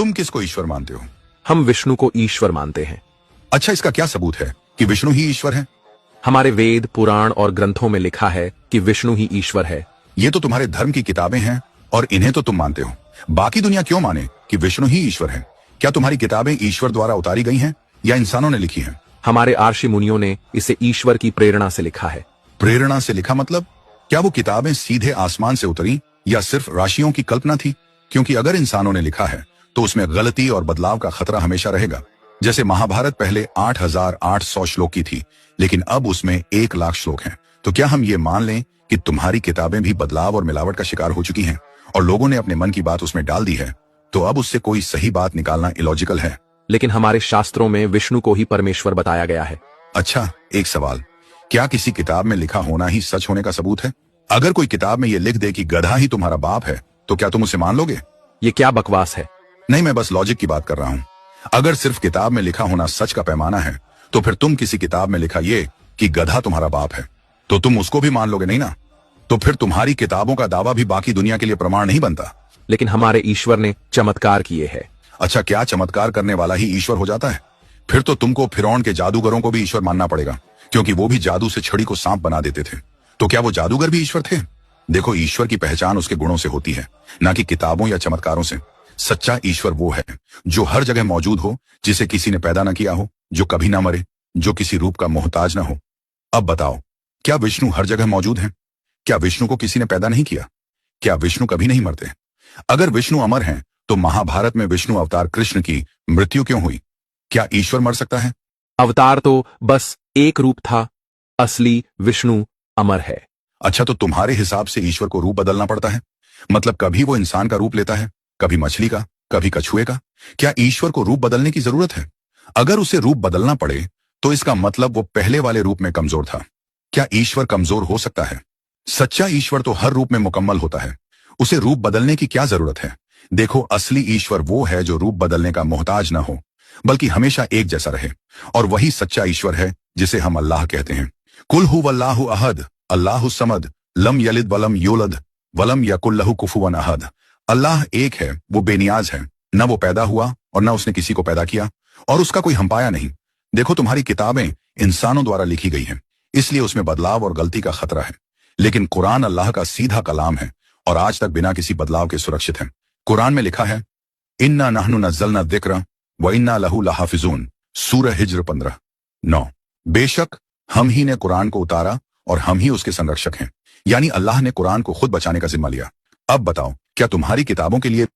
तुम किसको ईश्वर मानते हो? हम विष्णु को ईश्वर मानते हैं। अच्छा, इसका क्या सबूत है कि विष्णु ही ईश्वर है? हमारे वेद, पुराण और ग्रंथों में लिखा है कि विष्णु ही ईश्वर है। ये तो तुम्हारे धर्म की किताबें हैं और इन्हें तो तुम मानते हो। बाकी दुनिया क्यों माने कि विष्णु ही ईश्वर है? क्या तुम्हारी किताबें ईश्वर द्वारा उतारी गई हैं या इंसानों ने लिखी हैं? हमारे आर्षि मुनियों ने इसे ईश्वर की प्रेरणा से लिखा है। प्रेरणा से लिखा मतलब? क्या वो किताबें सीधे आसमान से उतरी या सिर्फ राशियों की कल्पना थी? क्योंकि अगर इंसानों ने लिखा है तो उसमें गलती और बदलाव का खतरा हमेशा रहेगा। जैसे महाभारत पहले 8,800 श्लोक की थी, लेकिन अब उसमें 1,00,000 श्लोक हैं। तो क्या हम ये मान लें कि तुम्हारी किताबें भी बदलाव और मिलावट का शिकार हो चुकी हैं और लोगों ने अपने मन की बात उसमें डाल दी है, तो अब उससे कोई सही बात निकालना इलॉजिकल है? लेकिन हमारे शास्त्रों में विष्णु को ही परमेश्वर बताया गया है। अच्छा, एक सवाल, क्या किसी किताब में लिखा होना ही सच होने का सबूत है? अगर कोई किताब में ये लिख दे कि गधा ही तुम्हारा बाप है, तो क्या तुम उसे मान लोगे? ये क्या बकवास है? नहीं, मैं बस लॉजिक की बात कर रहा हूं। अगर सिर्फ किताब में लिखा होना सच का पैमाना है, तो फिर तुम किसी किताब में लिखा ये कि गधा तुम्हारा बाप है, तो तुम उसको भी मान लोगे नहीं ना? तो फिर तुम्हारी किताबों का दावा भी बाकी दुनिया के लिए प्रमाण नहीं बनता। लेकिन हमारे ईश्वर ने चमत्कार किए हैं। अच्छा, क्या चमत्कार करने वाला ही ईश्वर हो जाता है? फिर तो तुमको फिरौन के जादूगरों को भी ईश्वर मानना पड़ेगा, क्योंकि वो भी जादू से छड़ी को सांप बना देते थे। तो क्या वो जादूगर भी ईश्वर थे? देखो, ईश्वर की पहचान उसके गुणों से होती है, ना कि किताबों या चमत्कारों से। सच्चा ईश्वर वो है जो हर जगह मौजूद हो, जिसे किसी ने पैदा न किया हो, जो कभी ना मरे, जो किसी रूप का मोहताज ना हो। अब बताओ, क्या विष्णु हर जगह मौजूद है? क्या विष्णु को किसी ने पैदा नहीं किया? क्या विष्णु कभी नहीं मरते? अगर विष्णु अमर हैं, तो महाभारत में विष्णु अवतार कृष्ण की मृत्यु क्यों हुई? क्या ईश्वर मर सकता है? अवतार तो बस एक रूप था, असली विष्णु अमर है। अच्छा, तो तुम्हारे हिसाब से ईश्वर को रूप बदलना पड़ता है? मतलब कभी वो इंसान का रूप लेता है, कभी मछली का, कभी कछुए का। क्या ईश्वर को रूप बदलने की जरूरत है? अगर उसे रूप बदलना पड़े तो इसका मतलब वो पहले वाले रूप में कमजोर था। क्या ईश्वर कमजोर हो सकता है? सच्चा ईश्वर तो हर रूप में मुकम्मल होता है, उसे रूप बदलने की क्या जरूरत है? देखो, असली ईश्वर वो है जो रूप बदलने का मोहताज ना हो, बल्कि हमेशा एक जैसा रहे। और वही सच्चा ईश्वर है जिसे हम अल्लाह कहते हैं। कुल हुवल्लाहु अहद, अल्लाहु समद, लम यलिद वलम यूलद, वलम यकुल लहु कुफुवन अहद। अल्लाह एक है, वो बेनियाज है, न वो पैदा हुआ और न उसने किसी को पैदा किया, और उसका कोई हमपाया नहीं। देखो, तुम्हारी किताबें इंसानों द्वारा लिखी गई हैं, इसलिए उसमें बदलाव और गलती का खतरा है। लेकिन कुरान अल्लाह का सीधा कलाम है और आज तक बिना किसी बदलाव के सुरक्षित है। कुरान में लिखा है, इन्ना नहनु नज़्ज़लना ज़िक्र व इन्ना लहू लहाफिजून, सूरह हिज्र 15:9। बेशक हम ही ने कुरान को उतारा और हम ही उसके संरक्षक हैं। यानी अल्लाह ने कुरान को खुद बचाने का जिम्मा लिया। अब बताओ, क्या तुम्हारी किताबों के लिए